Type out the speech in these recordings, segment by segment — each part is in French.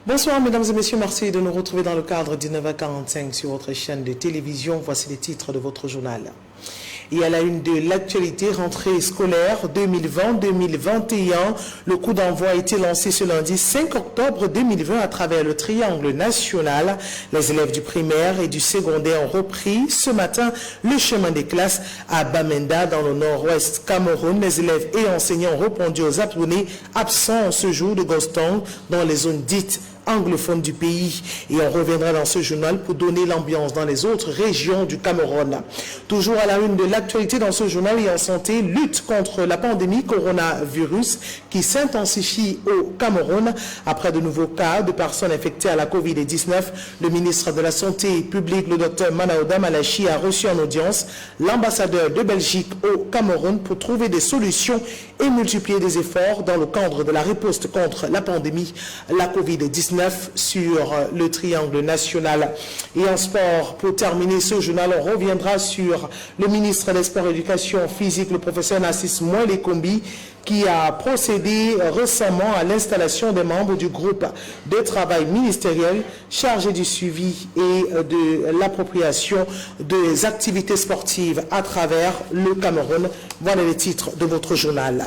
Bonsoir mesdames et messieurs, merci de nous retrouver dans le cadre du 9h45 sur votre chaîne de télévision. Voici les titres de votre journal. Et à la une de l'actualité, rentrée scolaire 2020-2021, le coup d'envoi a été lancé ce lundi 5 octobre 2020 à travers le triangle national. Les élèves du primaire et du secondaire ont repris ce matin le chemin des classes à Bamenda dans le nord-ouest Cameroun. Les élèves et enseignants ont répondu aux appelés absents ce jour de Gostong dans les zones dites anglophone du pays. Et on reviendra dans ce journal pour donner l'ambiance dans les autres régions du Cameroun. Toujours à la une de l'actualité dans ce journal et en santé, lutte contre la pandémie coronavirus qui s'intensifie au Cameroun. Après de nouveaux cas de personnes infectées à la COVID-19, le ministre de la Santé publique, le docteur Manaouda Malachi, a reçu en audience l'ambassadeur de Belgique au Cameroun pour trouver des solutions et multiplier des efforts dans le cadre de la riposte contre la pandémie, la COVID-19 sur le triangle national. Et en sport, pour terminer ce journal, on reviendra sur le ministre des Sports et de l'Éducation physique, le professeur Nassis Mouelé-Kombi, qui a procédé récemment à l'installation des membres du groupe de travail ministériel chargé du suivi et de l'appropriation des activités sportives à travers le Cameroun. Voilà les titres de votre journal.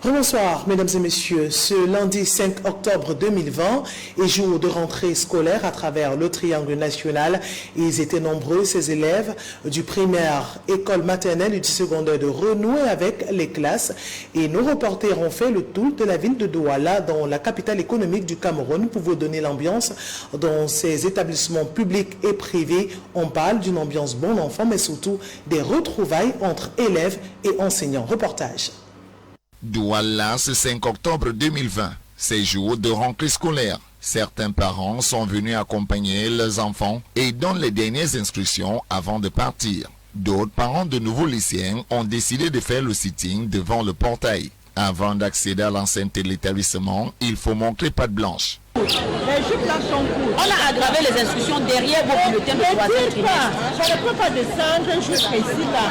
Bonsoir, mesdames et messieurs. Ce lundi 5 octobre 2020 est jour de rentrée scolaire à travers le triangle national. Ils étaient nombreux, ces élèves du primaire, école maternelle et du secondaire de renouer avec les classes. Et nos reporters ont fait le tour de la ville de Douala, dans la capitale économique du Cameroun, pour vous donner l'ambiance dans ces établissements publics et privés. On parle d'une ambiance bon enfant, mais surtout des retrouvailles entre élèves et enseignants. Reportage. Douala, ce 5 octobre 2020, c'est jour de rentrée scolaire. Certains parents sont venus accompagner leurs enfants et donnent les dernières instructions avant de partir. D'autres parents de nouveaux lycéens ont décidé de faire le sitting devant le portail. Avant d'accéder à l'enceinte de l'établissement, il faut montrer patte blanche. Les jupes là sont courtes. On a aggravé les instructions derrière vos bulletins de troisième trimestre. Ça ne peut pas descendre jusqu'à ici là.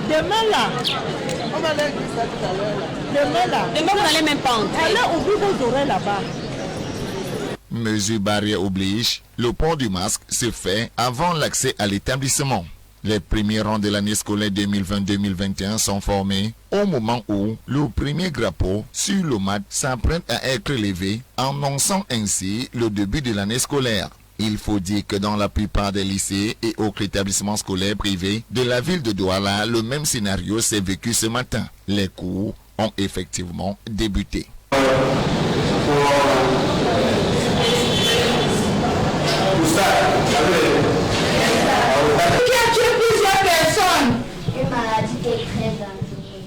Demain là. On va aller ça tout à l'heure. Demain là. Demain vous n'allez même pas entrer. Allez ouvrir vos oreilles là-bas. Mesure barrière oblige, le port du masque se fait avant l'accès à l'établissement. Les premiers rangs de l'année scolaire 2020-2021 sont formés au moment où le premier drapeau sur le mat s'apprête à être levé, annonçant ainsi le début de l'année scolaire. Il faut dire que dans la plupart des lycées et autres établissements scolaires privés de la ville de Douala, le même scénario s'est vécu ce matin. Les cours ont effectivement débuté.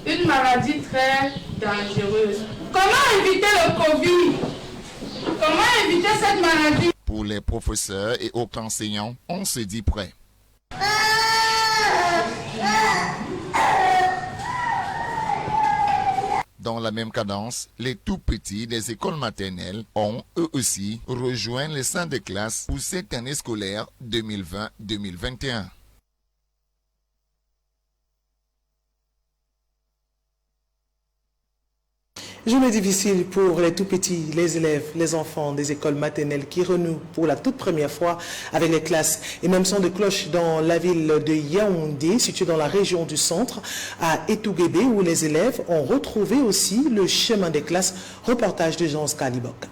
Une maladie très dangereuse. Comment éviter le Covid? Comment éviter cette maladie? Pour les professeurs et autres enseignants, on se dit prêt. Dans la même cadence, les tout petits des écoles maternelles ont eux aussi rejoint les salles de classe pour cette année scolaire 2020-2021. Journée difficile pour les tout petits, les élèves, les enfants des écoles maternelles qui renouent pour la toute première fois avec les classes. Et même son de cloche dans la ville de Yaoundé, située dans la région du centre, à Etouguébé, où les élèves ont retrouvé aussi le chemin des classes. Reportage de Jean Scalibok.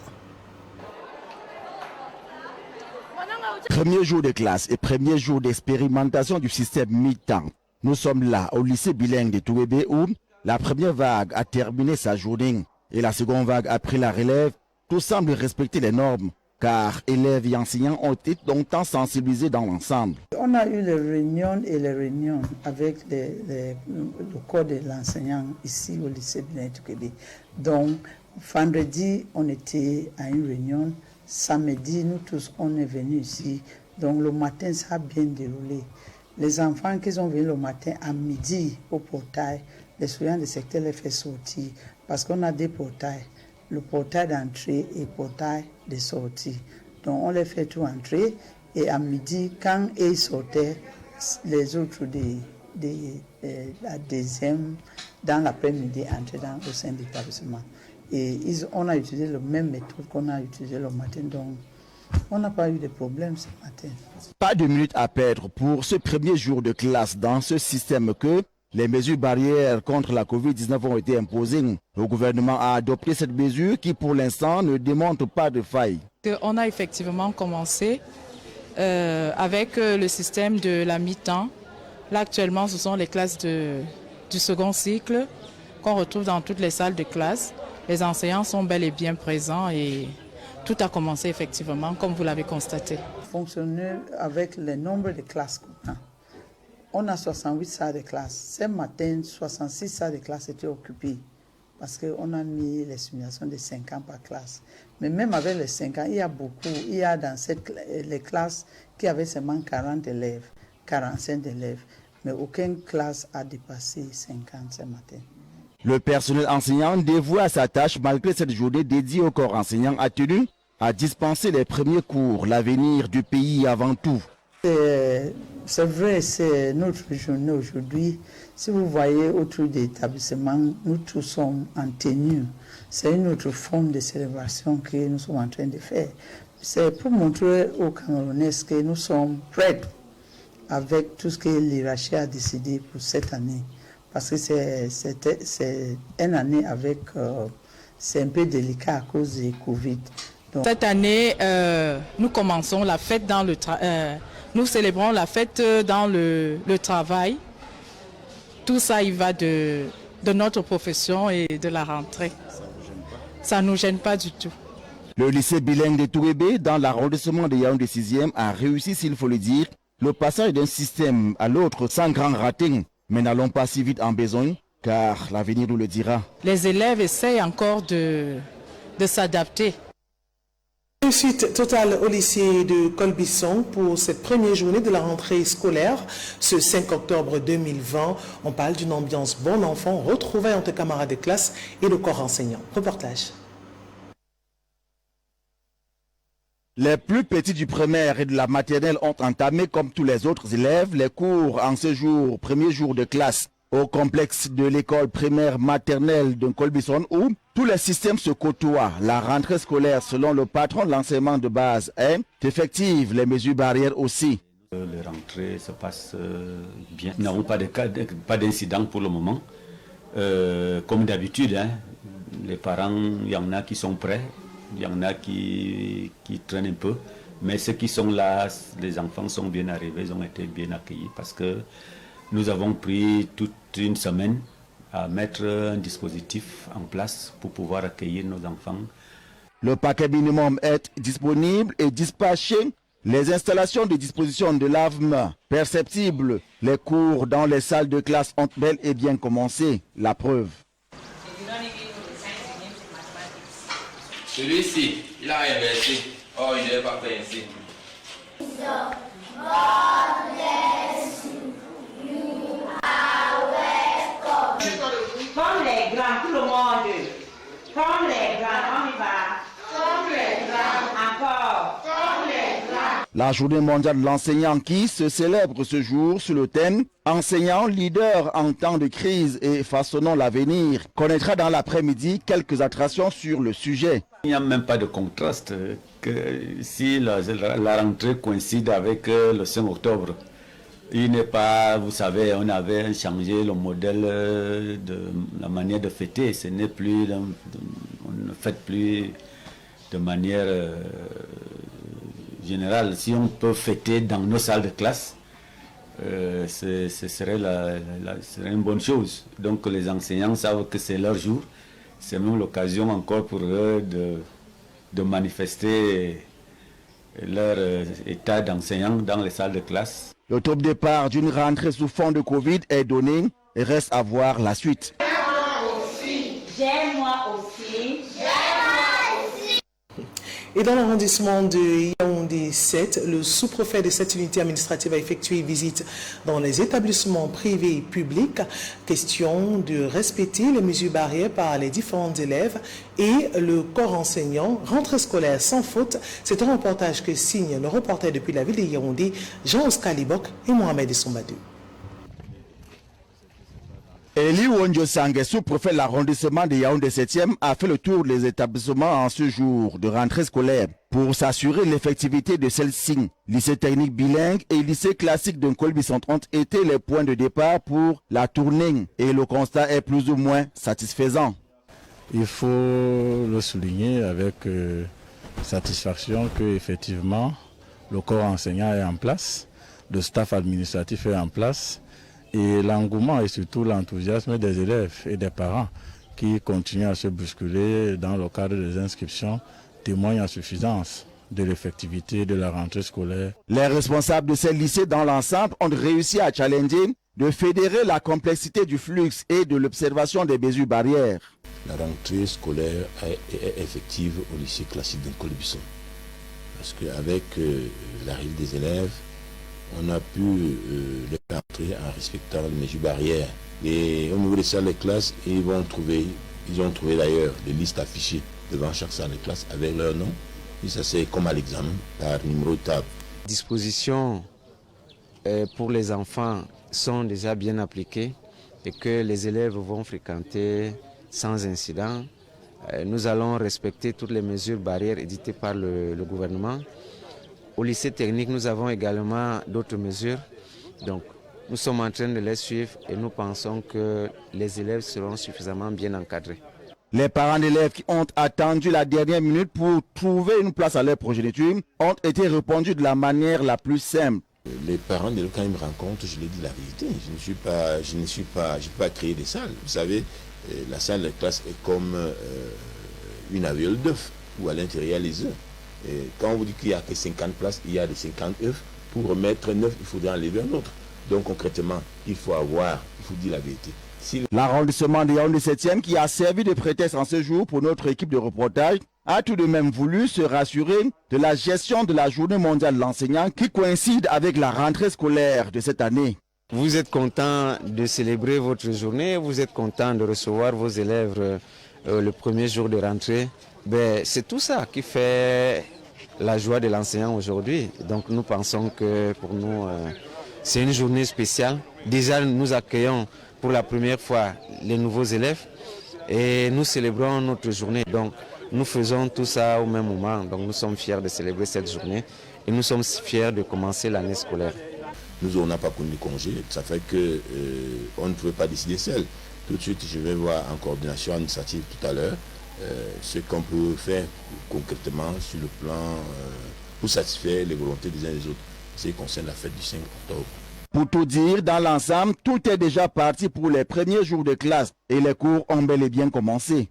Premier jour de classe et premier jour d'expérimentation du système mi-temps. Nous sommes là au lycée bilingue de Touébé où la première vague a terminé sa journée et la seconde vague a pris la relève. Tout semble respecter les normes car élèves et enseignants ont été longtemps sensibilisés dans l'ensemble. On a eu les réunions avec le corps de l'enseignant ici au lycée bilingue de Touébé. Donc vendredi, on était à une réunion. Samedi, nous tous, on est venus ici. Donc le matin, ça a bien déroulé. Les enfants qui sont venus le matin à midi au portail, les surveillants du secteur les fait sortir parce qu'on a des portails, le portail d'entrée et le portail de sortie. Donc on les fait tout entrer Et à midi, quand ils sortaient, les autres la deuxième, dans l'après-midi, entraient au sein de l'établissement. Et on a utilisé la même méthode qu'on a utilisée le matin, donc on n'a pas eu de problème ce matin. Pas de minutes à perdre pour ce premier jour de classe dans ce système que les mesures barrières contre la Covid-19 ont été imposées. Le gouvernement a adopté cette mesure qui pour l'instant ne démontre pas de faille. On a effectivement commencé avec le système de la mi-temps. Là actuellement ce sont les classes du second cycle qu'on retrouve dans toutes les salles de classe. Les enseignants sont bel et bien présents et tout a commencé effectivement comme vous l'avez constaté. Fonctionner avec le nombre de classes qu'on a. On a 68 salles de classe. Ce matin, 66 salles de classe étaient occupées parce qu'on a mis les simulations de 5 ans par classe. Mais même avec les 5 ans, il y a beaucoup. Il y a dans les classes qui avaient seulement 40 élèves, 45 élèves. Mais aucune classe a dépassé 50 ce matin. Le personnel enseignant dévoué à sa tâche malgré cette journée dédiée au corps enseignant a tenu à dispenser les premiers cours, l'avenir du pays avant tout. C'est vrai, c'est notre journée aujourd'hui. Si vous voyez autour de l'établissement, nous tous sommes en tenue. C'est une autre forme de célébration que nous sommes en train de faire. C'est pour montrer aux Camerounais que nous sommes prêts avec tout ce que l'IRACHI a décidé pour cette année. Parce que c'est une année avec... c'est un peu délicat à cause du Covid. Donc, cette année, nous commençons la fête dans le nous célébrons la fête dans le travail. Tout ça, il va de notre profession et de la rentrée. Ça ne nous gêne pas du tout. Le lycée bilingue de Touébé, dans l'arrondissement de Yaoundé 6e, a réussi, s'il faut le dire, le passage d'un système à l'autre sans grand rating. Mais n'allons pas si vite en besogne, car l'avenir nous le dira. Les élèves essayent encore de s'adapter. Réussite totale au lycée de Colbisson pour cette première journée de la rentrée scolaire. Ce 5 octobre 2020, on parle d'une ambiance bon enfant, retrouvée entre camarades de classe et le corps enseignant. Reportage. Les plus petits du primaire et de la maternelle ont entamé, comme tous les autres élèves, les cours en ce jour, premier jour de classe, au complexe de l'école primaire maternelle de Colbisson où tous les systèmes se côtoient. La rentrée scolaire, selon le patron de l'enseignement de base, est effective, les mesures barrières aussi. Les rentrées se passent bien. Nous n'avons pas d'incident pour le moment. Comme d'habitude, les parents, il y en a qui sont prêts, il y en a qui traînent un peu. Mais ceux qui sont là, les enfants sont bien arrivés, ils ont été bien accueillis parce que nous avons pris toute une semaine à mettre un dispositif en place pour pouvoir accueillir nos enfants. Le paquet minimum est disponible et dispatché. Les installations de disposition de lavement perceptibles. Les cours dans les salles de classe ont bel et bien commencé. La preuve. Celui-ci, il a inversé. Oh, il n'est pas fait ainsi. Comme les grands, tout le monde. Comme les grands, on y va. Comme les grands. Encore. Comme les grands. La journée mondiale de l'enseignant qui se célèbre ce jour sur le thème « Enseignant, leader en temps de crise et façonnons l'avenir » connaîtra dans l'après-midi quelques attractions sur le sujet. Il n'y a même pas de contraste que si la rentrée coïncide avec le 5 octobre. Il n'est pas, vous savez, on avait changé le modèle de la manière de fêter. Ce n'est plus, on ne fête plus de manière générale. Si on peut fêter dans nos salles de classe, ce serait une bonne chose. Donc les enseignants savent que c'est leur jour. C'est même l'occasion encore pour eux de manifester leur état d'enseignant dans les salles de classe. Le top départ d'une rentrée sous fond de Covid est donné et reste à voir la suite. J'aime moi aussi. Et dans l'arrondissement de Yaoundé 7, le sous-préfet de cette unité administrative a effectué une visite dans les établissements privés et publics. Question de respecter les mesures barrières par les différents élèves et le corps enseignant. Rentrée scolaire sans faute. C'est un reportage que signent nos reporters depuis la ville de Yaoundé, Jean-Oscar Libok et Mohamed Sombadou. Eli Wondjosang, sous-préfet de l'arrondissement de Yaoundé 7e, a fait le tour des établissements en ce jour de rentrée scolaire pour s'assurer l'effectivité de celle-ci. Lycée technique bilingue et lycée classique de Nkolbi 130 étaient les points de départ pour la tournée et le constat est plus ou moins satisfaisant. Il faut le souligner avec satisfaction que effectivement le corps enseignant est en place, le staff administratif est en place. Et l'engouement et surtout l'enthousiasme des élèves et des parents qui continuent à se bousculer dans le cadre des inscriptions témoignent en suffisance de l'effectivité de la rentrée scolaire. Les responsables de ces lycées dans l'ensemble ont réussi à challenger, de fédérer la complexité du flux et de l'observation des mesures barrières. La rentrée scolaire est effective au lycée classique de Nkolbi. Parce qu'avec l'arrivée des élèves, on a pu les faire entrer en respectant les mesures barrières. Et au niveau des salles de classe, ils ont trouvé d'ailleurs des listes affichées devant chaque salle de classe avec leur nom. Et ça c'est comme à l'examen, par numéro de table. Les dispositions pour les enfants sont déjà bien appliquées et que les élèves vont fréquenter sans incident. Nous allons respecter toutes les mesures barrières éditées par le gouvernement. Au lycée technique, nous avons également d'autres mesures. Donc, nous sommes en train de les suivre et nous pensons que les élèves seront suffisamment bien encadrés. Les parents d'élèves qui ont attendu la dernière minute pour trouver une place à leur progéniture ont été répondus de la manière la plus simple. Les parents d'élèves, quand ils me rencontrent, je leur dis la vérité. Je n'ai pas créé des salles. Vous savez, la salle de classe est comme une aviole d'œufs où à l'intérieur les œufs. Et quand on vous dit qu'il n'y a que 50 places, il y a des 50 œufs. Pour remettre 9, il faudra enlever un autre. Donc concrètement, il faut dire la vérité. L'arrondissement de Yaoundé 7e, qui a servi de prétexte en ce jour pour notre équipe de reportage, a tout de même voulu se rassurer de la gestion de la journée mondiale de l'enseignant qui coïncide avec la rentrée scolaire de cette année. Vous êtes content de célébrer votre journée, vous êtes content de recevoir vos élèves le premier jour de rentrée. C'est tout ça qui fait la joie de l'enseignant aujourd'hui. Donc nous pensons que pour nous, c'est une journée spéciale. Déjà, nous accueillons pour la première fois les nouveaux élèves et nous célébrons notre journée. Donc nous faisons tout ça au même moment. Donc nous sommes fiers de célébrer cette journée et nous sommes fiers de commencer l'année scolaire. Nous, on n'a pas connu congé. Ça fait qu'on ne pouvait pas décider seul. Tout de suite, je vais voir en coordination administrative tout à l'heure ce qu'on peut faire concrètement sur le plan pour satisfaire les volontés des uns et des autres. Ce qui concerne la fête du 5 octobre. Pour tout dire, dans l'ensemble, tout est déjà parti pour les premiers jours de classe et les cours ont bel et bien commencé.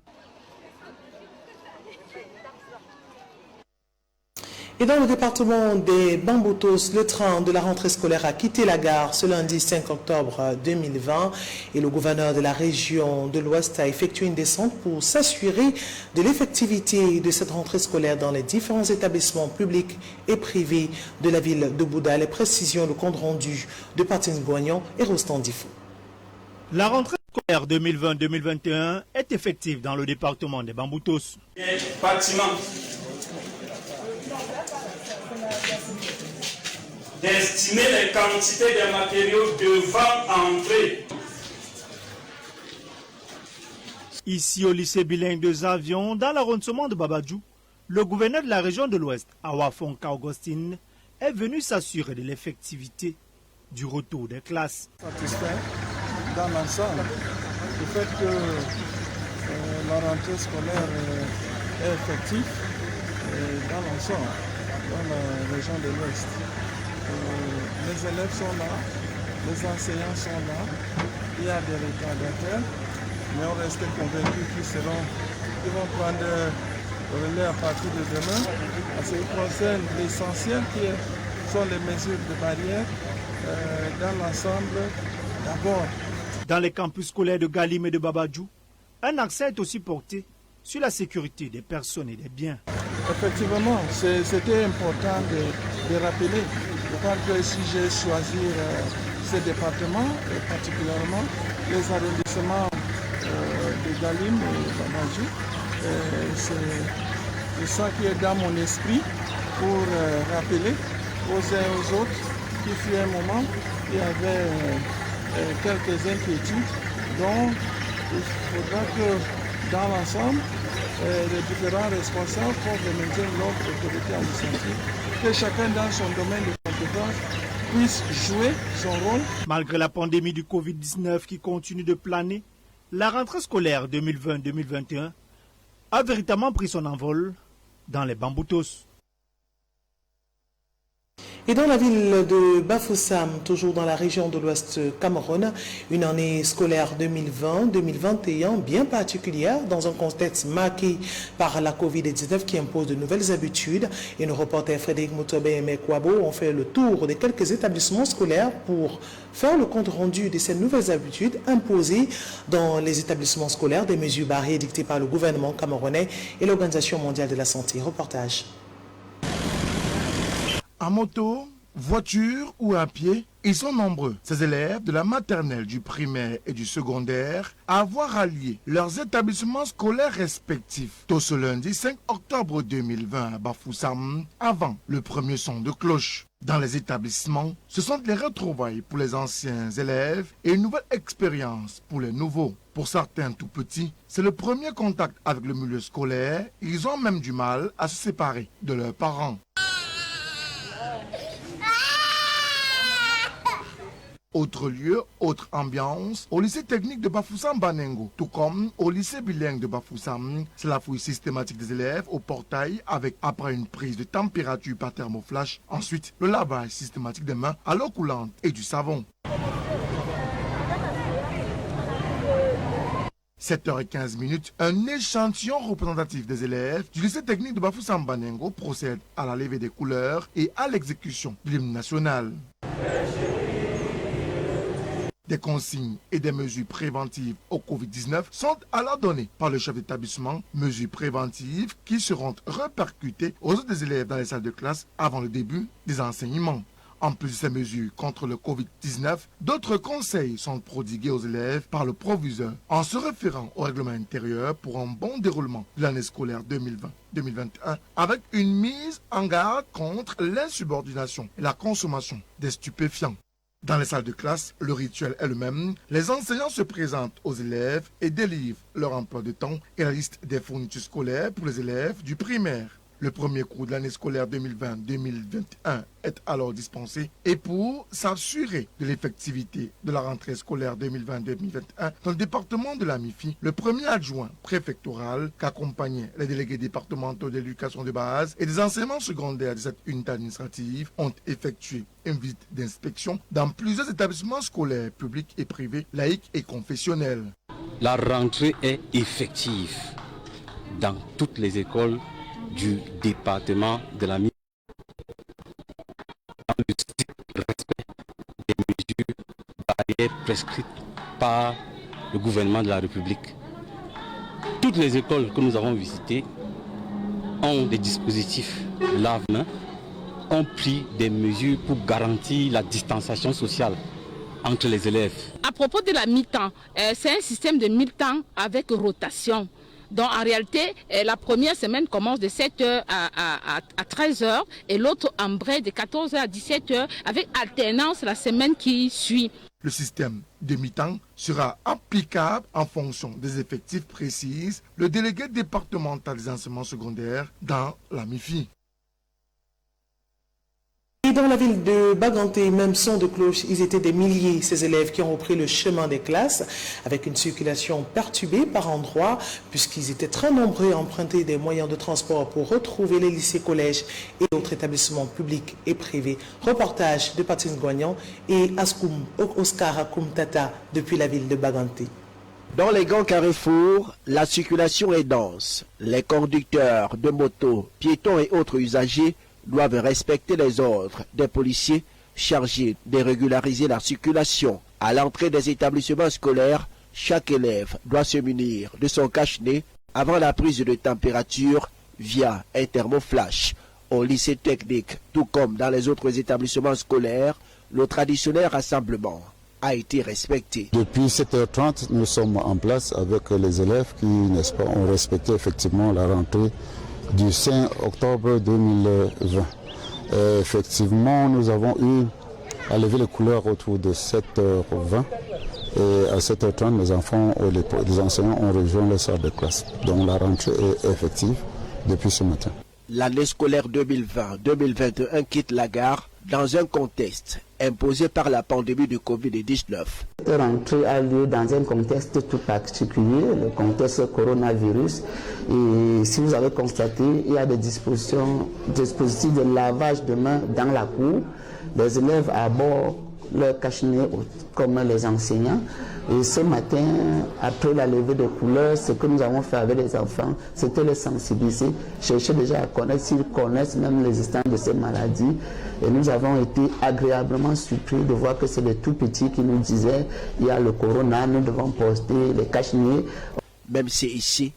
Et dans le département des Bamboutos, le train de la rentrée scolaire a quitté la gare ce lundi 5 octobre 2020 et le gouverneur de la région de l'Ouest a effectué une descente pour s'assurer de l'effectivité de cette rentrée scolaire dans les différents établissements publics et privés de la ville de Bouddha. Les précisions, le compte rendu de Patine Goignon et Rostand Difo. La rentrée scolaire 2020-2021 est effective dans le département des Bamboutos. D'estimer les quantités de matériaux devant entrer. Ici au lycée bilingue de Zavion, dans l'arrondissement de Babadjou, le gouverneur de la région de l'Ouest, Awafonka Augustine, est venu s'assurer de l'effectivité du retour des classes. Satisfait dans l'ensemble du fait que la rentrée scolaire est effective dans l'ensemble, dans la région de l'Ouest. Les élèves sont là, les enseignants sont là, il y a des retardataires, mais on reste convaincus qu'ils vont prendre le relais à partir de demain. En ce qui concerne l'essentiel qui sont les mesures de barrière dans l'ensemble d'abord. Dans les campus scolaires de Galim et de Babadjou, un accent est aussi porté sur la sécurité des personnes et des biens. Effectivement, c'était important de rappeler. Je crois que si j'ai choisi ces départements, et particulièrement les arrondissements de Galim et Babadjou, c'est ça qui est dans mon esprit pour rappeler aux uns et aux autres qu'il fut un moment, il y avait quelques inquiétudes. Donc, il faudra que dans l'ensemble, les différents responsables pour le maintien de l'ordre, l'autorité administrative, que chacun dans son domaine de compétence puisse jouer son rôle. Malgré la pandémie du Covid-19 qui continue de planer, la rentrée scolaire 2020-2021 a véritablement pris son envol dans les Bamboutos. Et dans la ville de Bafoussam, toujours dans la région de l'Ouest Cameroun, une année scolaire 2020-2021 bien particulière dans un contexte marqué par la Covid-19 qui impose de nouvelles habitudes. Et nos reporters Frédéric Motobe et Mekwabo ont fait le tour de quelques établissements scolaires pour faire le compte rendu de ces nouvelles habitudes imposées dans les établissements scolaires, des mesures barrières dictées par le gouvernement camerounais et l'Organisation mondiale de la santé. Reportage. À moto, voiture ou à pied, ils sont nombreux, ces élèves de la maternelle, du primaire et du secondaire, à avoir rallié leurs établissements scolaires respectifs tôt ce lundi 5 octobre 2020 à Bafoussam, avant le premier son de cloche. Dans les établissements, ce sont les retrouvailles pour les anciens élèves et une nouvelle expérience pour les nouveaux. Pour certains tout petits, c'est le premier contact avec le milieu scolaire. Ils ont même du mal à se séparer de leurs parents. Autre lieu, autre ambiance, au lycée technique de Bafoussam Banengo, tout comme au lycée bilingue de Bafoussam, c'est la fouille systématique des élèves au portail avec, après une prise de température par thermoflash, ensuite le lavage systématique des mains à l'eau coulante et du savon. 7h15, un échantillon représentatif des élèves du lycée technique de Bafoussam Banengo procède à la levée des couleurs et à l'exécution de l'hymne national. Des consignes et des mesures préventives au Covid-19 sont alors données par le chef d'établissement, mesures préventives qui seront répercutées aux autres élèves dans les salles de classe avant le début des enseignements. En plus de ces mesures contre le Covid-19, d'autres conseils sont prodigués aux élèves par le proviseur en se référant au règlement intérieur pour un bon déroulement de l'année scolaire 2020-2021 avec une mise en garde contre l'insubordination et la consommation des stupéfiants. Dans les salles de classe, le rituel est le même. Les enseignants se présentent aux élèves et délivrent leur emploi de temps et la liste des fournitures scolaires pour les élèves du primaire. Le premier cours de l'année scolaire 2020-2021 est alors dispensé et pour s'assurer de l'effectivité de la rentrée scolaire 2020-2021 dans le département de la MIFI, le premier adjoint préfectoral qu'accompagnaient les délégués départementaux d'éducation de base et des enseignements secondaires de cette unité administrative ont effectué une visite d'inspection dans plusieurs établissements scolaires publics et privés, laïcs et confessionnels. La rentrée est effective dans toutes les écoles du département de la MIFI dans le strict respect des mesures barrières prescrites par le gouvernement de la République. Toutes les écoles que nous avons visitées ont des dispositifs lave-mains, ont pris des mesures pour garantir la distanciation sociale entre les élèves. À propos de la mi-temps, c'est un système de mi-temps avec rotation. Donc en réalité, la première semaine commence de 7h à 13h et l'autre embraye de 14h à 17h avec alternance la semaine qui suit. Le système de mi-temps sera applicable en fonction des effectifs précis. Le délégué départemental des enseignements secondaires dans la MIFI. Et dans la ville de Baganté, même son de cloche, ils étaient des milliers, ces élèves qui ont repris le chemin des classes avec une circulation perturbée par endroits puisqu'ils étaient très nombreux à emprunter des moyens de transport pour retrouver les lycées, collèges et autres établissements publics et privés. Reportage de Patine Goignan et Oscar Akoum Tata depuis la ville de Baganté. Dans les grands carrefours, la circulation est dense. Les conducteurs de motos, piétons et autres usagers doivent respecter les ordres des policiers chargés de régulariser la circulation. À l'entrée des établissements scolaires, chaque élève doit se munir de son cache-nez avant la prise de température via un thermoflash. Au lycée technique, tout comme dans les autres établissements scolaires, le traditionnel rassemblement a été respecté. Depuis 7h30, nous sommes en place avec les élèves qui, n'est-ce pas, ont respecté effectivement la rentrée du 5 octobre 2020. Effectivement, nous avons eu à lever les couleurs autour de 7h20 et à 7h30, les enfants et les enseignants ont rejoint les salles de classe. Donc la rentrée est effective depuis ce matin. L'année scolaire 2020-2021 quitte la gare dans un contexte imposé par la pandémie du Covid-19. Cette rentrée a lieu dans un contexte tout particulier, le contexte coronavirus. Et si vous avez constaté, il y a des dispositifs de lavage de mains dans la cour. Les élèves abordent leur cache-nez comme les enseignants. Et ce matin, après la levée de couleurs, ce que nous avons fait avec les enfants, c'était les sensibiliser, chercher déjà à connaître s'ils connaissent même l'existence de ces maladies. Et nous avons été agréablement surpris de voir que c'est les tout petits qui nous disaient il y a le corona, nous devons porter les cache-nez. Même si ici,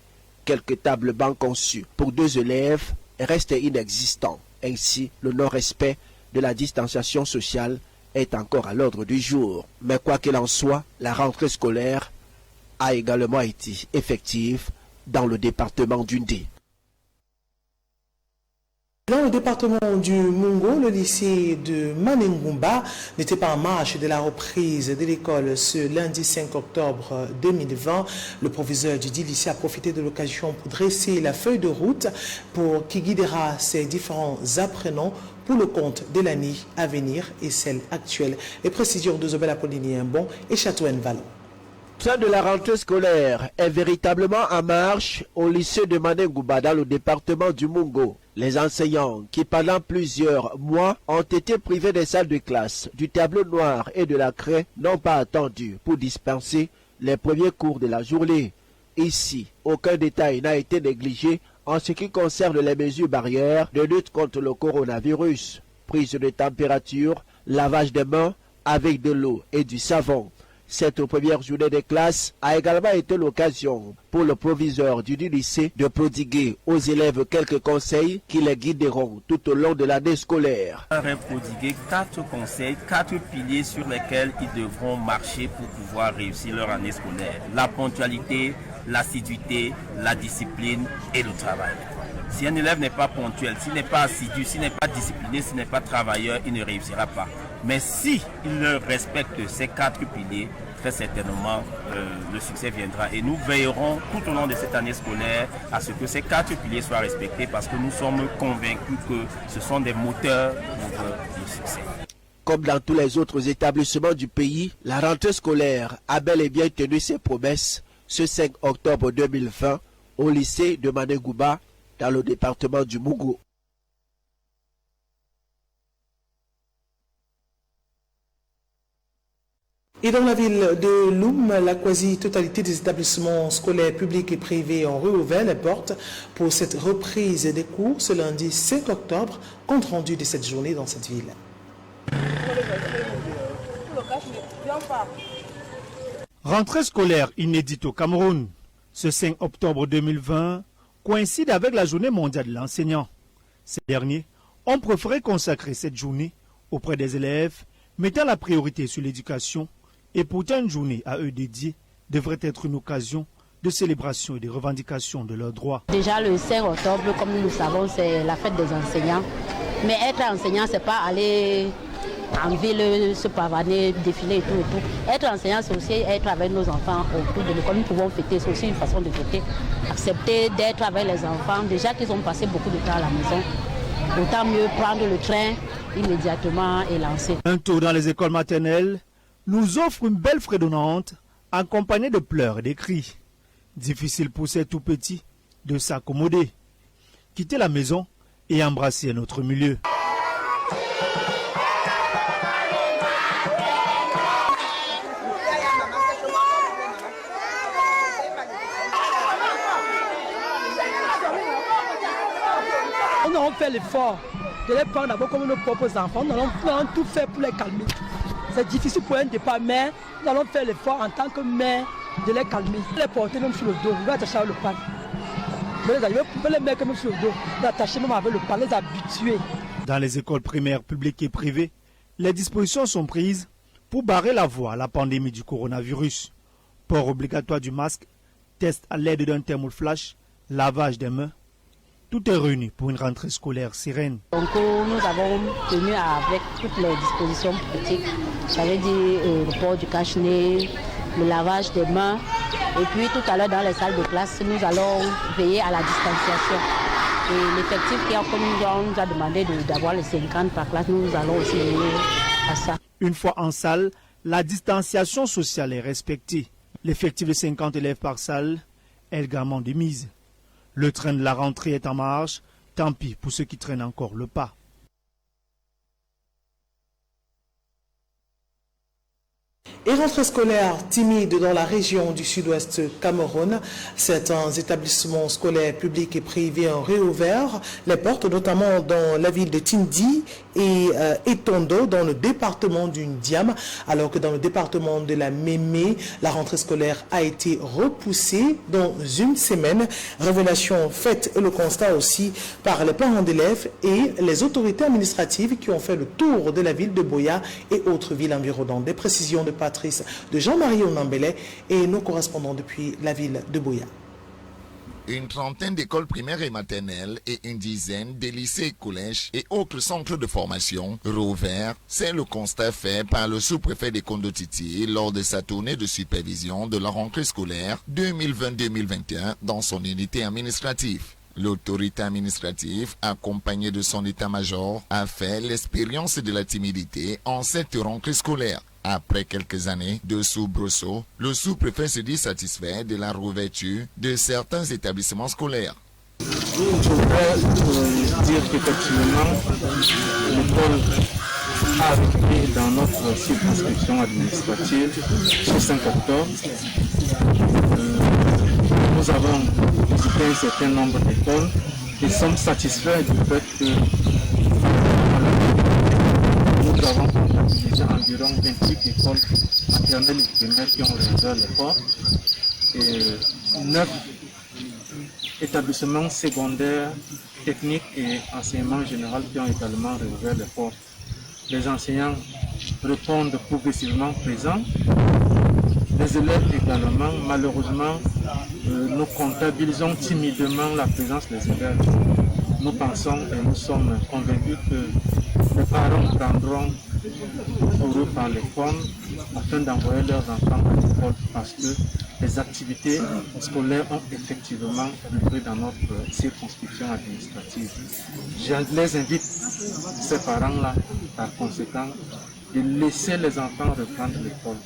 quelques tables bancs conçues pour 2 élèves restent inexistants. Ainsi, le non-respect de la distanciation sociale est encore à l'ordre du jour. Mais quoi qu'il en soit, la rentrée scolaire a également été effective dans le département d'Undé. Dans le département du Mungo, le lycée de Manengumba n'était pas en marche de la reprise de l'école ce lundi 5 octobre 2020. Le proviseur du dit lycée a profité de l'occasion pour dresser la feuille de route qui guidera ses différents apprenants pour le compte de l'année à venir et celle actuelle. Les précisions de Zobel Apollinien Bon et Château Vallon. Fin de la rentrée scolaire est véritablement en marche au lycée de Manengumba dans le département du Mungo. Les enseignants qui pendant plusieurs mois ont été privés des salles de classe, du tableau noir et de la craie n'ont pas attendu pour dispenser les premiers cours de la journée. Ici, aucun détail n'a été négligé en ce qui concerne les mesures barrières de lutte contre le coronavirus. Prise de température, lavage des mains avec de l'eau et du savon. Cette première journée de classe a également été l'occasion pour le proviseur du lycée de prodiguer aux élèves quelques conseils qui les guideront tout au long de l'année scolaire. On va prodiguer 4 conseils, 4 piliers sur lesquels ils devront marcher pour pouvoir réussir leur année scolaire. La ponctualité, l'assiduité, la discipline et le travail. Si un élève n'est pas ponctuel, s'il n'est pas assidu, s'il n'est pas discipliné, s'il n'est pas travailleur, il ne réussira pas. Mais si il respecte ces 4 piliers, très certainement le succès viendra. Et nous veillerons tout au long de cette année scolaire à ce que ces 4 piliers soient respectés parce que nous sommes convaincus que ce sont des moteurs pour le succès. Comme dans tous les autres établissements du pays, la rentrée scolaire a bel et bien tenu ses promesses ce 5 octobre 2020 au lycée de Manengumba dans le département du Mungo. Et dans la ville de Loum, la quasi-totalité des établissements scolaires publics et privés ont réouvert les portes pour cette reprise des cours ce lundi 5 octobre, compte rendu de cette journée dans cette ville. Rentrée scolaire inédite au Cameroun. Ce 5 octobre 2020 coïncide avec la journée mondiale de l'enseignant. Ces derniers ont préféré consacrer cette journée auprès des élèves, mettant la priorité sur l'éducation. Et pourtant, une journée à eux dédiée devrait être une occasion de célébration et de revendication de leurs droits. Déjà le 5 octobre, comme nous le savons, c'est la fête des enseignants. Mais être enseignant, ce n'est pas aller en ville, se pavaner, défiler et tout. Être enseignant, c'est aussi être avec nos enfants autour de l'école. Nous pouvons fêter, c'est aussi une façon de fêter. Accepter d'être avec les enfants, déjà qu'ils ont passé beaucoup de temps à la maison. Autant mieux prendre le train immédiatement et lancer. Un tour dans les écoles maternelles nous offre une belle fredonnante accompagnée de pleurs et de cris. Difficile pour ces tout petits de s'accommoder, quitter la maison et embrasser notre milieu. Nous avons fait l'effort de les prendre d'abord comme nos propres enfants. Nous allons tout faire pour les calmer. C'est difficile pour un départ, mais nous allons faire l'effort en tant que mère de les calmer. Les porter même sur le dos, nous allons chercher le pain. Mais les arrivés, les mettre même sur le dos, l'attacher même avec le pas, les habituer. Dans les écoles primaires publiques et privées, les dispositions sont prises pour barrer la voie à la pandémie du coronavirus. Port obligatoire du masque, test à l'aide d'un thermoflash, lavage des mains. Tout est réuni pour une rentrée scolaire sereine. Donc nous avons tenu avec toutes les dispositions pratiques. Ça veut dire le port du cache-nez, le lavage des mains. Et puis tout à l'heure dans les salles de classe, nous allons veiller à la distanciation. Et l'effectif qui a, comme on nous a demandé d'avoir les 50 par classe, nous allons aussi veiller à ça. Une fois en salle, la distanciation sociale est respectée. L'effectif de 50 élèves par salle est également de mise. Le train de la rentrée est en marche, tant pis pour ceux qui traînent encore le pas. Et rentrée scolaire timide dans la région du sud-ouest Cameroun. Certains établissements scolaires publics et privés ont réouvert les portes, notamment dans la ville de Tindi et Tondo, dans le département du Ndiam, alors que dans le département de la Mémé, la rentrée scolaire a été repoussée dans une semaine. Révélation faite et le constat aussi par les parents d'élèves et les autorités administratives qui ont fait le tour de la ville de Boya et autres villes environnantes. Des précisions de Patrice, de Jean-Marie Onambele et nos correspondants depuis la ville de Boya. Une trentaine d'écoles primaires et maternelles et une dizaine de lycées, collèges et autres centres de formation rouverts, c'est le constat fait par le sous-préfet de Kondo-Titi lors de sa tournée de supervision de la rentrée scolaire 2020-2021 dans son unité administrative. L'autorité administrative, accompagnée de son état-major, a fait l'expérience de la timidité en cette rentrée scolaire. Après quelques années de soubresaut, le sous-préfet se dit satisfait de la réouverture de certains établissements scolaires. Je voudrais dire qu'effectivement, l'école a repris dans notre circonscription administrative ce 5 octobre. Nous avons visité un certain nombre d'écoles et sommes satisfaits du fait que nous avons comptabilisé environ 28 écoles maternelles et primaires qui ont réouvert les portes et 9 établissements secondaires, techniques et enseignement général qui ont également réouvert les portes. Les enseignants répondent progressivement présents. Les élèves également, malheureusement, nous comptabilisons timidement la présence des élèves. Nous pensons et nous sommes convaincus que les parents prendront pour eux par les formes afin d'envoyer leurs enfants à l'école parce que les activités scolaires ont effectivement repris dans notre circonscription administrative. Je les invite, ces parents-là, par conséquent, de laisser les enfants reprendre l'école.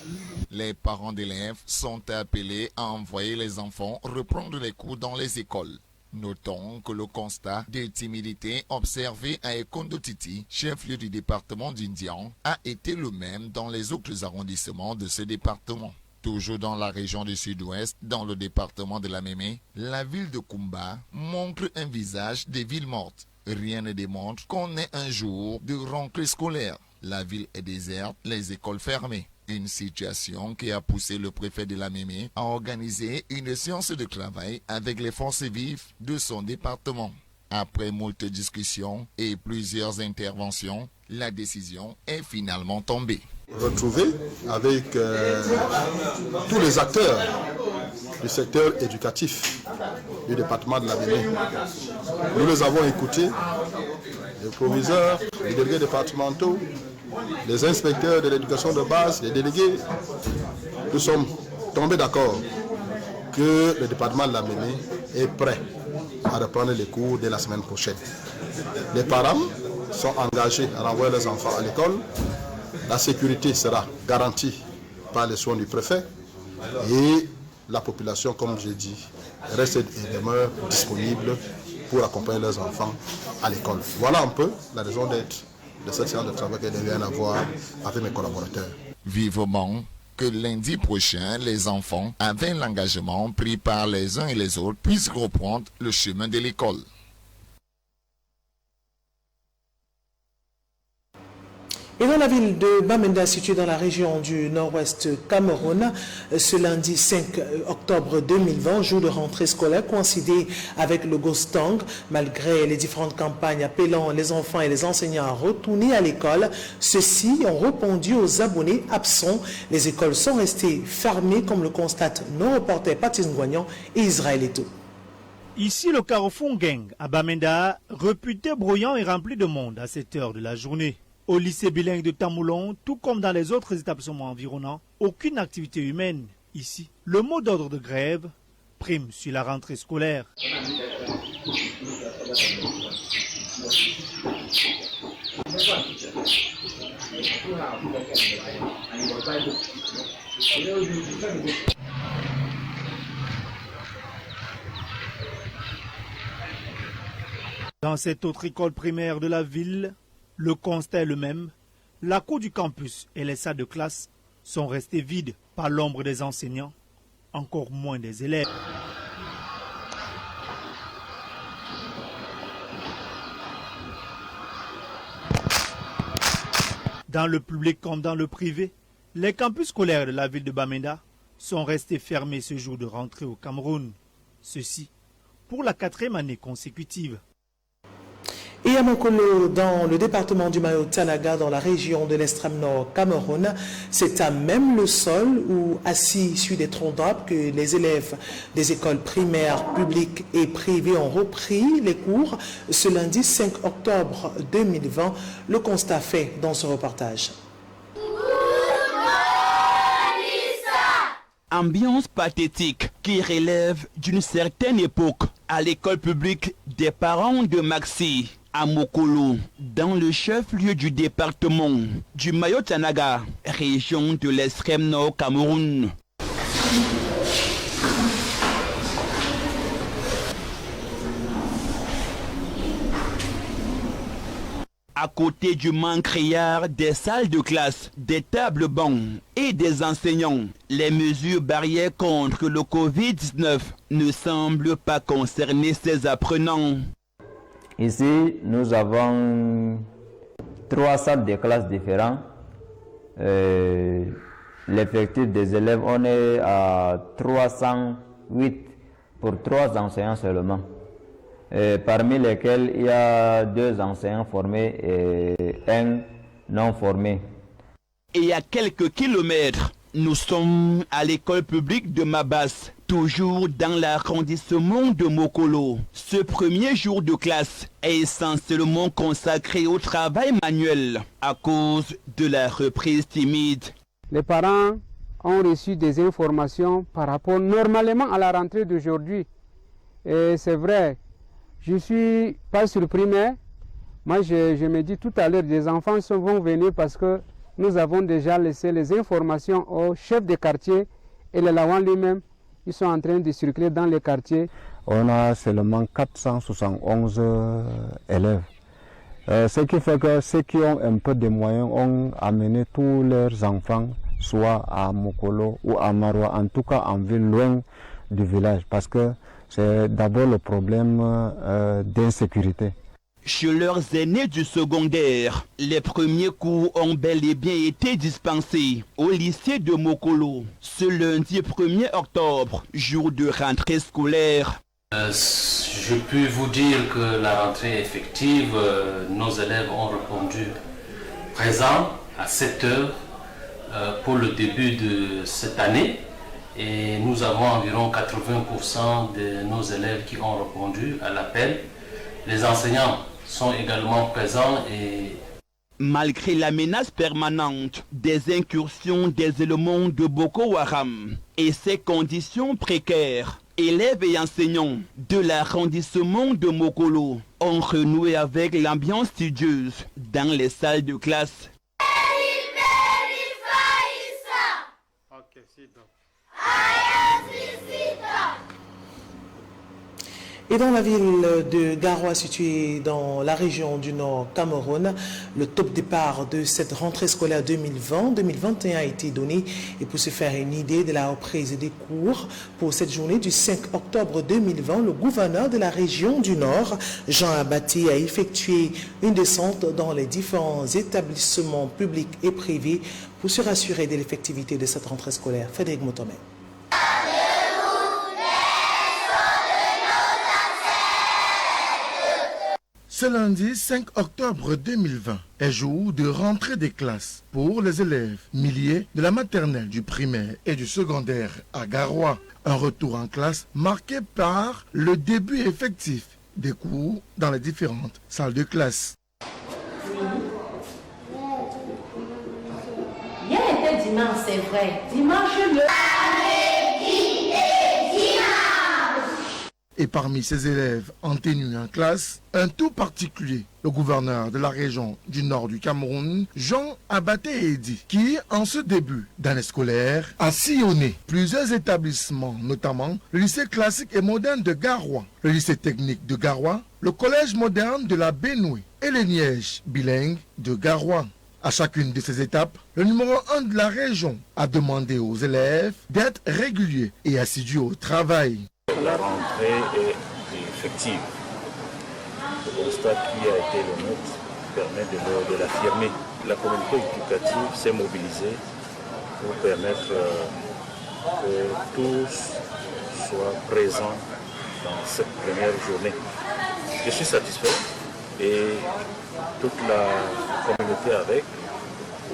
Les parents d'élèves sont appelés à envoyer les enfants reprendre les cours dans les écoles. Notons que le constat de timidité observé à Kondo-Titi, chef-lieu du département d'Indian, a été le même dans les autres arrondissements de ce département. Toujours dans la région du sud-ouest, dans le département de la Mémé, la ville de Kumba montre un visage de ville morte. Rien ne démontre qu'on ait un jour de rentrée scolaire. La ville est déserte, les écoles fermées. Une situation qui a poussé le préfet de la Mémé à organiser une séance de travail avec les forces vives de son département. Après moult discussions et plusieurs interventions, la décision est finalement tombée. Retrouver avec tous les acteurs du secteur éducatif du département de la Mémé. Nous les avons écoutés, les proviseurs, les délégués départementaux, les inspecteurs de l'éducation de base, les délégués. Nous sommes tombés d'accord que le département de la Mémé est prêt à reprendre les cours dès la semaine prochaine. Les parents sont engagés à renvoyer leurs enfants à l'école. La sécurité sera garantie par les soins du préfet et la population, comme j'ai dit, reste et demeure disponible pour accompagner leurs enfants à l'école. Voilà un peu la raison d'être de cette séance de travail que je viens d'avoir avec mes collaborateurs. Vivement que lundi prochain, les enfants, avec l'engagement pris par les uns et les autres, puissent reprendre le chemin de l'école. Et dans la ville de Bamenda, située dans la région du nord-ouest Cameroun, ce lundi 5 octobre 2020, jour de rentrée scolaire, coïncidé avec le Gostang, malgré les différentes campagnes appelant les enfants et les enseignants à retourner à l'école, ceux-ci ont répondu aux abonnés absents. Les écoles sont restées fermées, comme le constatent nos reporters Patrice Ngoignan et Israël Eto. Ici, le carrefour Ngeng, à Bamenda, réputé brouillant et rempli de monde à cette heure de la journée. Au lycée bilingue de Tamoulon, tout comme dans les autres établissements environnants, aucune activité humaine. Ici, le mot d'ordre de grève prime sur la rentrée scolaire. Dans cette autre école primaire de la ville, le constat est le même. La cour du campus et les salles de classe sont restées vides par l'ombre des enseignants, encore moins des élèves. Dans le public comme dans le privé, les campus scolaires de la ville de Bamenda sont restés fermés ce jour de rentrée au Cameroun. Ceci pour la 4e année consécutive. Et à Mokolo, dans le département du Mayo-Tanaga, dans la région de l'extrême nord Cameroun, c'est à même le sol ou assis sur des troncs d'arbres que les élèves des écoles primaires publiques et privées ont repris les cours ce lundi 5 octobre 2020. Le constat fait dans ce reportage. Ambiance pathétique qui relève d'une certaine époque à l'école publique des parents de Maxi à Mokolo, dans le chef-lieu du département du Mayo-Tanaga, région de l'extrême nord Cameroun. À côté du manque criard des salles de classe, des tables bancs et des enseignants, les mesures barrières contre le Covid-19 ne semblent pas concerner ces apprenants. Ici, nous avons 3 salles de classe différentes. L'effectif des élèves, on est à 308 pour 3 enseignants seulement. Parmi lesquels il y a 2 enseignants formés et 1 non formé. Et à quelques kilomètres, nous sommes à l'école publique de Mabas, toujours dans l'arrondissement de Mokolo. Ce premier jour de classe est essentiellement consacré au travail manuel à cause de la reprise timide. Les parents ont reçu des informations par rapport normalement à la rentrée d'aujourd'hui. Et c'est vrai, je ne suis pas surpris, mais moi je me dis tout à l'heure, des enfants vont venir parce que nous avons déjà laissé les informations au chef de quartier et le Lawan lui-même. Ils sont en train de circuler dans les quartiers. On a seulement 471 élèves. Ce qui fait que ceux qui ont un peu de moyens ont amené tous leurs enfants, soit à Mokolo ou à Maroua, en tout cas en ville, loin du village, parce que c'est d'abord le problème d'insécurité. Chez leurs aînés du secondaire, les premiers cours ont bel et bien été dispensés au lycée de Mokolo ce lundi 1er octobre, jour de rentrée scolaire. Je peux vous dire que la rentrée effective, nos élèves ont répondu présents à 7 heures pour le début de cette année. Et nous avons environ 80% de nos élèves qui ont répondu à l'appel. Les enseignants sont également présents et... Malgré la menace permanente des incursions des éléments de Boko Haram et ces conditions précaires, élèves et enseignants de l'arrondissement de Mokolo ont renoué avec l'ambiance studieuse dans les salles de classe. Et dans la ville de Garoua, située dans la région du Nord Cameroun, le top départ de cette rentrée scolaire 2020-2021 a été donné. Et pour se faire une idée de la reprise des cours pour cette journée du 5 octobre 2020, le gouverneur de la région du Nord, Jean Abati, a effectué une descente dans les différents établissements publics et privés pour se rassurer de l'effectivité de cette rentrée scolaire. Frédéric Motomé. Ce lundi 5 octobre 2020 est jour de rentrée des classes pour les élèves milliers de la maternelle, du primaire et du secondaire à Garoua. Un retour en classe marqué par le début effectif des cours dans les différentes salles de classe. Hier était dimanche, c'est vrai. Dimanche le... Et parmi ces élèves en tenue en classe, un tout particulier, le gouverneur de la région du nord du Cameroun, Jean Abaté, qui, en ce début d'année scolaire, a sillonné plusieurs établissements, notamment le lycée classique et moderne de Garoua, le lycée technique de Garoua, le collège moderne de la Benoué et les Nièges bilingues de Garoua. À chacune de ces étapes, le numéro 1 de la région a demandé aux élèves d'être réguliers et assidus au travail. La rentrée est effective. Le constat qui a été le nôtre permet de l'affirmer. La communauté éducative s'est mobilisée pour permettre que tous soient présents dans cette première journée. Je suis satisfait et toute la communauté avec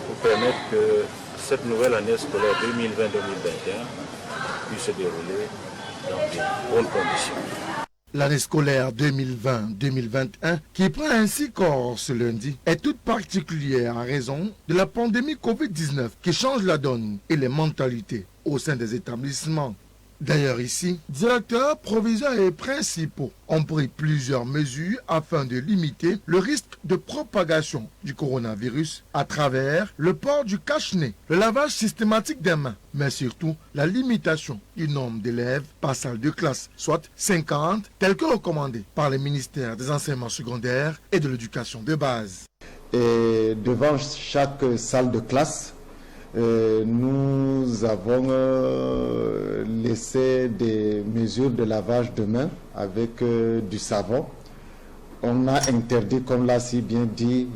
pour permettre que cette nouvelle année scolaire 2020-2021 puisse se dérouler dans de bonnes conditions. L'année scolaire 2020-2021, qui prend ainsi corps ce lundi, est toute particulière en raison de la pandémie Covid-19 qui change la donne et les mentalités au sein des établissements. D'ailleurs ici, directeurs, proviseurs et principaux ont pris plusieurs mesures afin de limiter le risque de propagation du coronavirus à travers le port du cache-nez, le lavage systématique des mains, mais surtout la limitation du nombre d'élèves par salle de classe, soit 50, tel que recommandé par le ministère des enseignements secondaires et de l'éducation de base. Et devant chaque salle de classe, nous avons laissé des mesures de lavage de mains avec du savon. On a interdit, comme l'a si bien dit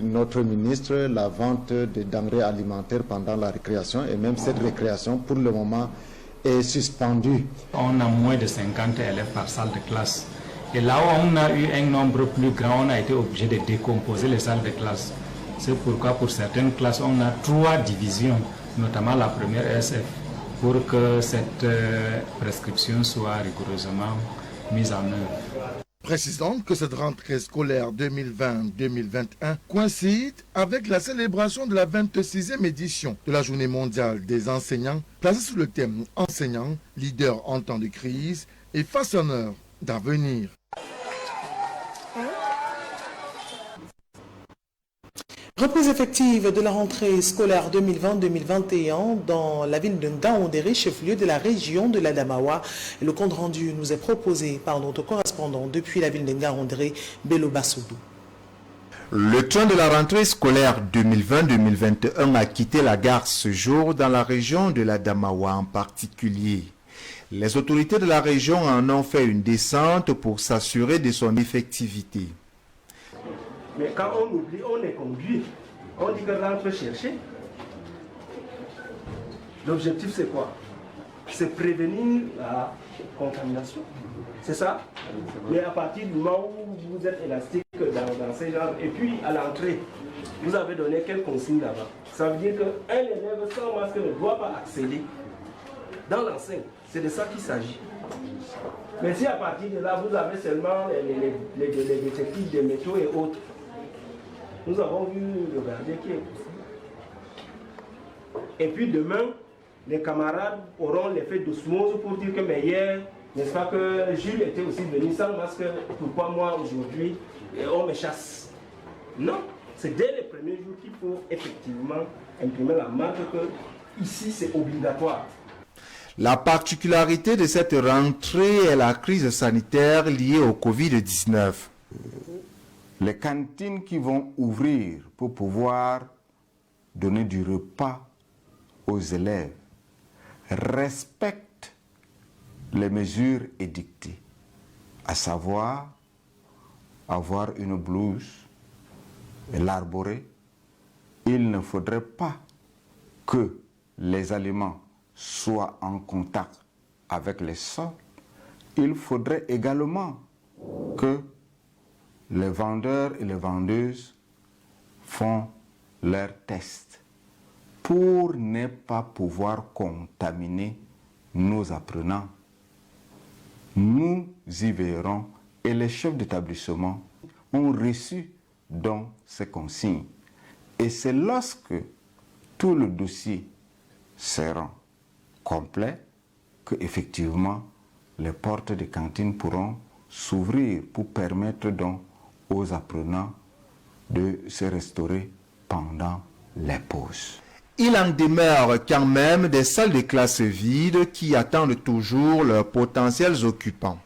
notre ministre, la vente de denrées alimentaires pendant la récréation, et même cette récréation pour le moment est suspendue. On a moins de 50 élèves par salle de classe. Et là où on a eu un nombre plus grand, on a été obligé de décomposer les salles de classe. C'est pourquoi pour certaines classes, on a 3 divisions, notamment la première SF, pour que cette prescription soit rigoureusement mise en œuvre. Précisons que cette rentrée scolaire 2020-2021 coïncide avec la célébration de la 26e édition de la Journée mondiale des enseignants, placée sous le thème « Enseignants, leaders en temps de crise et façonneurs d'avenir ». Reprise effective de la rentrée scolaire 2020-2021 dans la ville de Ngaoundéré, chef-lieu de la région de l'Adamawa. Le compte rendu nous est proposé par notre correspondant depuis la ville de Ngaoundéré, Bello Bassoudou. Le train de la rentrée scolaire 2020-2021 a quitté la gare ce jour dans la région de l'Adamawa en particulier. Les autorités de la région en ont fait une descente pour s'assurer de son effectivité. Mais quand on oublie, on est conduit. On dit que rentre chercher. L'objectif c'est quoi? C'est prévenir la contamination. C'est ça? Mais à partir du moment où vous êtes élastique dans ces genres, et puis à l'entrée, vous avez donné quelle consigne là-bas? Ça veut dire qu'un élève sans masque ne doit pas accéder dans l'enseigne. C'est de ça qu'il s'agit. Mais si à partir de là, vous avez seulement les détectives des métaux et autres, nous avons vu le gardien qui est poussé. Et puis demain, les camarades auront l'effet d'osmose pour dire que mais hier, n'est-ce pas que Jules était aussi venu sans masque, pourquoi moi aujourd'hui, on me chasse? Non, c'est dès les premiers jours qu'il faut effectivement imprimer la marque que ici c'est obligatoire. La particularité de cette rentrée est la crise sanitaire liée au Covid-19. Les cantines qui vont ouvrir pour pouvoir donner du repas aux élèves respectent les mesures édictées, à savoir avoir une blouse et l'arborer. Il ne faudrait pas que les aliments soient en contact avec les sols. Il faudrait également que les vendeurs et les vendeuses font leurs tests pour ne pas pouvoir contaminer nos apprenants. Nous y verrons et les chefs d'établissement ont reçu donc ces consignes. Et c'est lorsque tout le dossier sera complet que effectivement les portes des cantines pourront s'ouvrir pour permettre donc aux apprenants de se restaurer pendant les pauses. Il en demeure quand même des salles de classe vides qui attendent toujours leurs potentiels occupants.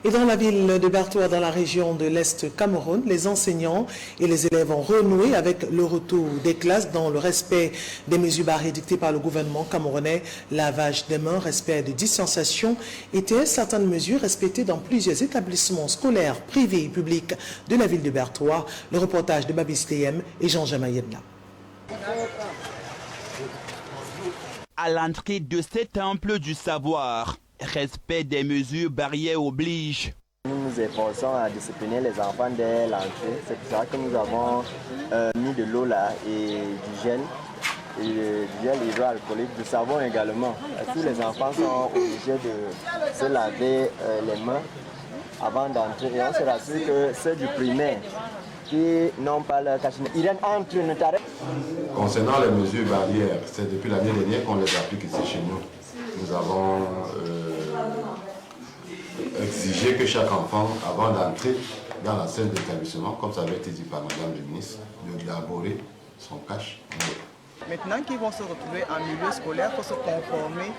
Et dans la ville de Bertoua, dans la région de l'Est Cameroun, les enseignants et les élèves ont renoué avec le retour des classes dans le respect des mesures barrières dictées par le gouvernement camerounais. Lavage des mains, respect de distanciation étaient certaines mesures respectées dans plusieurs établissements scolaires, privés et publics de la ville de Bertoua. Le reportage de Babis TM et Jean-Jama Yedna. À l'entrée de ce temple du savoir, respect des mesures barrières oblige. Nous nous efforçons à discipliner les enfants dès l'entrée. C'est pour ça que nous avons mis de l'eau là et du gel hydroalcoolique, du savon également. Tous les enfants sont obligés de se laver les mains avant d'entrer. Et on se rassure que ceux du primaire qui n'ont pas leur cachine, ils entrent, ne t'arrêtent. Concernant les mesures barrières, c'est depuis l'année dernière qu'on les applique ici chez nous. Nous avons exigé que chaque enfant, avant d'entrer dans la salle d'établissement, comme ça avait été dit par Madame le ministre, d'élaborer son cache. Maintenant qu'ils vont se retrouver en milieu scolaire, il faut se conformer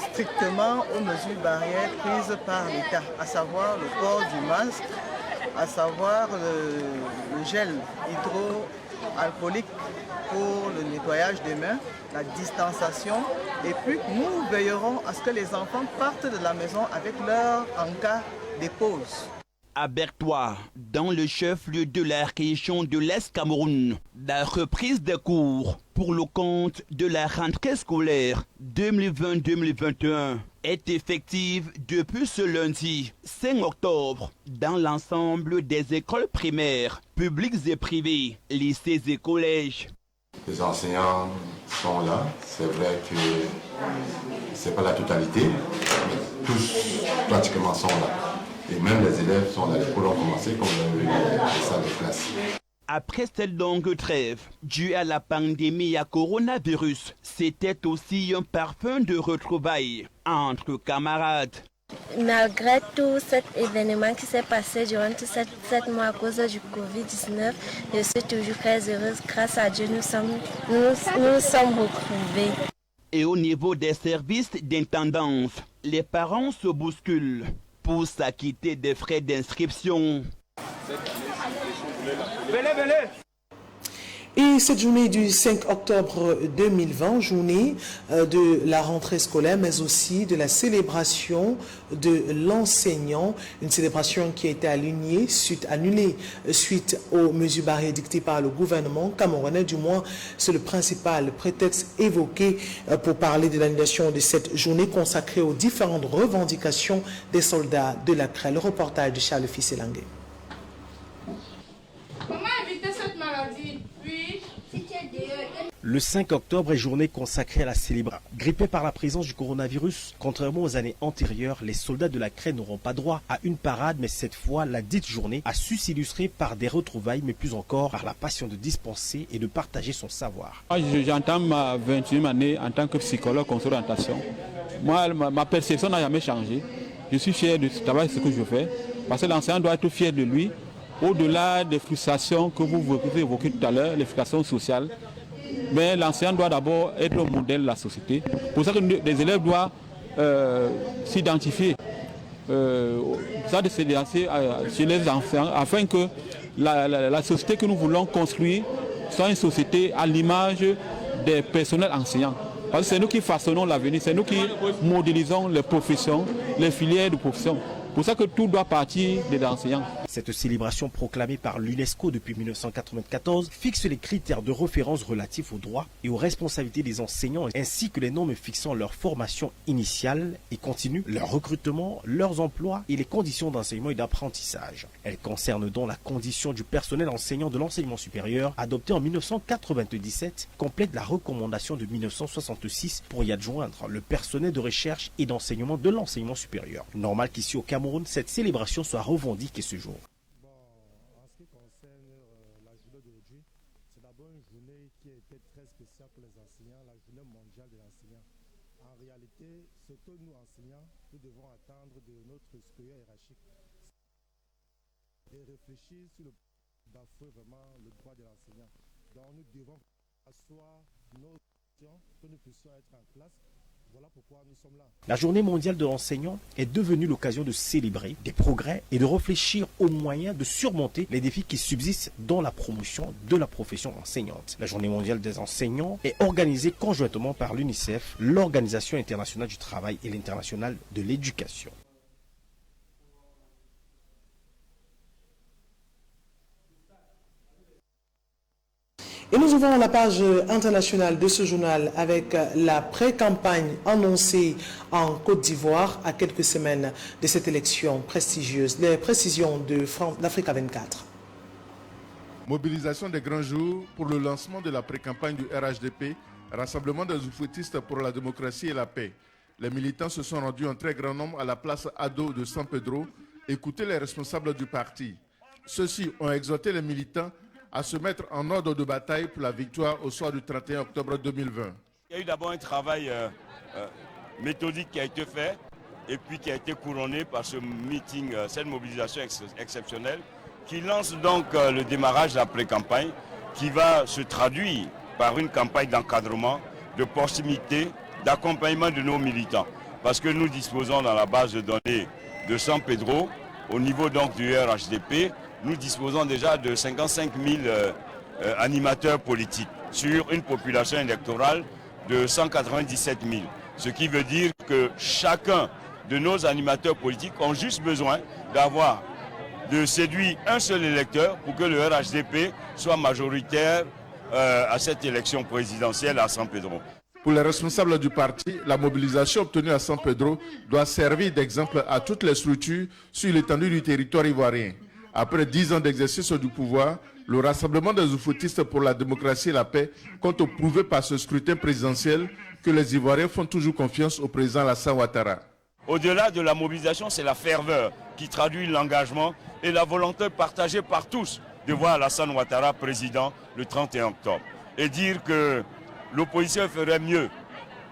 strictement aux mesures barrières prises par l'État, à savoir le port du masque, à savoir le gel hydroalcoolique pour le nettoyage des mains, la distanciation, et puis nous veillerons à ce que les enfants partent de la maison avec leur encas des pauses. À Bertoua, dans le chef-lieu de la région de l'Est Cameroun, la reprise des cours pour le compte de la rentrée scolaire 2020-2021 est effective depuis ce lundi 5 octobre dans l'ensemble des écoles primaires, publiques et privées, lycées et collèges. Les enseignants sont là, c'est vrai que ce n'est pas la totalité, mais tous pratiquement sont là. Et même les élèves sont à l'école, ont commencé comme les salles de classe. Après cette longue trêve, due à la pandémie à coronavirus, c'était aussi un parfum de retrouvailles entre camarades. Malgré tout cet événement qui s'est passé durant tous 7 mois à cause du Covid-19, je suis toujours très heureuse. Grâce à Dieu, nous sommes retrouvés. Et au niveau des services d'intendance, les parents se bousculent pour s'acquitter des frais d'inscription. Et cette journée du 5 octobre 2020, journée de la rentrée scolaire, mais aussi de la célébration de l'enseignant, une célébration qui a été annulée suite aux mesures barrières dictées par le gouvernement camerounais. Du moins, c'est le principal prétexte évoqué pour parler de l'annulation de cette journée consacrée aux différentes revendications des soldats de la CRE. Le reportage de Charles Fisselangue. Comment éviter cette maladie? Le 5 octobre est journée consacrée à la célébration. Grippés par la présence du coronavirus, contrairement aux années antérieures, les soldats de la CRE n'auront pas droit à une parade, mais cette fois, la dite journée a su s'illustrer par des retrouvailles, mais plus encore par la passion de dispenser et de partager son savoir. J'entends ma 21e année en tant que psychologue en orientation. Moi, ma perception n'a jamais changé. Je suis fier de ce travail, ce que je fais, parce que l'enseignant doit être fier de lui. Au-delà des frustrations que vous évoquez tout à l'heure, les frustrations sociales, mais l'enseignant doit d'abord être le modèle de la société. Pour ça que les élèves doivent s'identifier. Ça de s'identifier chez les enseignants afin que la société que nous voulons construire soit une société à l'image des personnels enseignants. Parce que c'est nous qui façonnons l'avenir, c'est nous qui modélisons les professions, les filières de profession. C'est pour ça que tout doit partir des enseignants. Cette célébration proclamée par l'UNESCO depuis 1994 fixe les critères de référence relatifs aux droits et aux responsabilités des enseignants ainsi que les normes fixant leur formation initiale et continue, leur recrutement, leurs emplois et les conditions d'enseignement et d'apprentissage. Elle concerne donc la condition du personnel enseignant de l'enseignement supérieur adoptée en 1997, complète la recommandation de 1966 pour y adjoindre le personnel de recherche et d'enseignement de l'enseignement supérieur. Normal qu'ici au Cameroun, cette célébration soit revendiquée ce jour. En ce qui concerne la journée d'aujourd'hui, c'est d'abord une journée qui a été très spéciale pour les enseignants, la journée mondiale de l'enseignant. En réalité, ce que nous enseignants, nous devons attendre de notre supérieur hiérarchique et réfléchir sur le bafouer vraiment le droit de l'enseignant. Donc nous devons asseoir nos questions, que nous puissions être en classe. Voilà pourquoi nous sommes là. La journée mondiale de l'enseignant est devenue l'occasion de célébrer des progrès et de réfléchir aux moyens de surmonter les défis qui subsistent dans la promotion de la profession enseignante. La journée mondiale des enseignants est organisée conjointement par l'UNICEF, l'Organisation internationale du travail et l'Internationale de l'éducation. Et nous ouvrons la page internationale de ce journal avec la pré-campagne annoncée en Côte d'Ivoire à quelques semaines de cette élection prestigieuse. Les précisions d'Africa 24. Mobilisation des grands jours pour le lancement de la pré-campagne du RHDP, Rassemblement des oufouettistes pour la démocratie et la paix. Les militants se sont rendus en très grand nombre à la place Ado de San Pedro, écouter les responsables du parti. Ceux-ci ont exhorté les militants à se mettre en ordre de bataille pour la victoire au soir du 31 octobre 2020. Il y a eu d'abord un travail méthodique qui a été fait et puis qui a été couronné par ce meeting, cette mobilisation exceptionnelle qui lance donc le démarrage de la pré-campagne qui va se traduire par une campagne d'encadrement, de proximité, d'accompagnement de nos militants. Parce que nous disposons dans la base de données de San Pedro, au niveau donc du RHDP, nous disposons déjà de 55 000 animateurs politiques sur une population électorale de 197 000. Ce qui veut dire que chacun de nos animateurs politiques ont juste besoin de séduire un seul électeur pour que le RHDP soit majoritaire à cette élection présidentielle à San Pedro. Pour les responsables du parti, la mobilisation obtenue à San Pedro doit servir d'exemple à toutes les structures sur l'étendue du territoire ivoirien. Après 10 ans d'exercice du pouvoir, le Rassemblement des oufouettistes pour la démocratie et la paix compte prouver par ce scrutin présidentiel que les Ivoiriens font toujours confiance au président Alassane Ouattara. Au-delà de la mobilisation, c'est la ferveur qui traduit l'engagement et la volonté partagée par tous de voir Alassane Ouattara président le 31 octobre. Et dire que l'opposition ferait mieux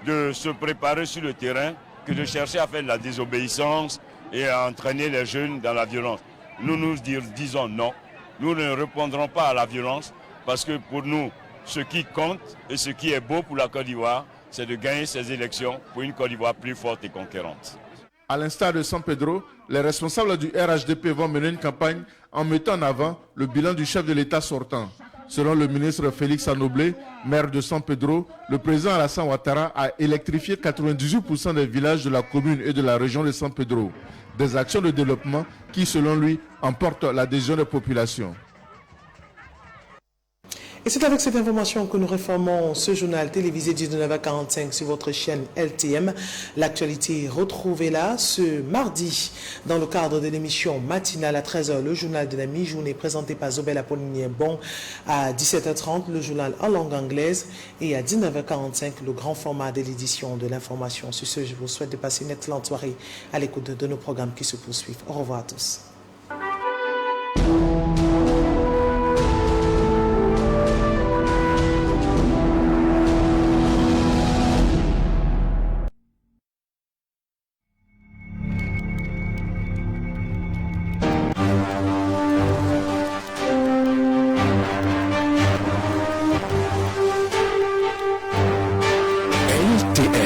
de se préparer sur le terrain que de chercher à faire de la désobéissance et à entraîner les jeunes dans la violence. Nous disons non, nous ne répondrons pas à la violence parce que pour nous, ce qui compte et ce qui est beau pour la Côte d'Ivoire, c'est de gagner ces élections pour une Côte d'Ivoire plus forte et conquérante. À l'instar de San Pedro, les responsables du RHDP vont mener une campagne en mettant en avant le bilan du chef de l'État sortant. Selon le ministre Félix Anoblé, maire de San Pedro, le président Alassane Ouattara a électrifié 98% des villages de la commune et de la région de San Pedro. Des actions de développement qui, selon lui, emportent l'adhésion des populations. Et c'est avec cette information que nous réformons ce journal télévisé 19h45 sur votre chaîne LTM. L'actualité, retrouvez-la ce mardi dans le cadre de l'émission matinale à 13h, le journal de la mi-journée présenté par Zobel Apollinien Bon. À 17h30, le journal en langue anglaise et à 19h45, le grand format de l'édition de l'information. Sur ce, je vous souhaite de passer une excellente soirée à l'écoute de nos programmes qui se poursuivent. Au revoir à tous. RTL.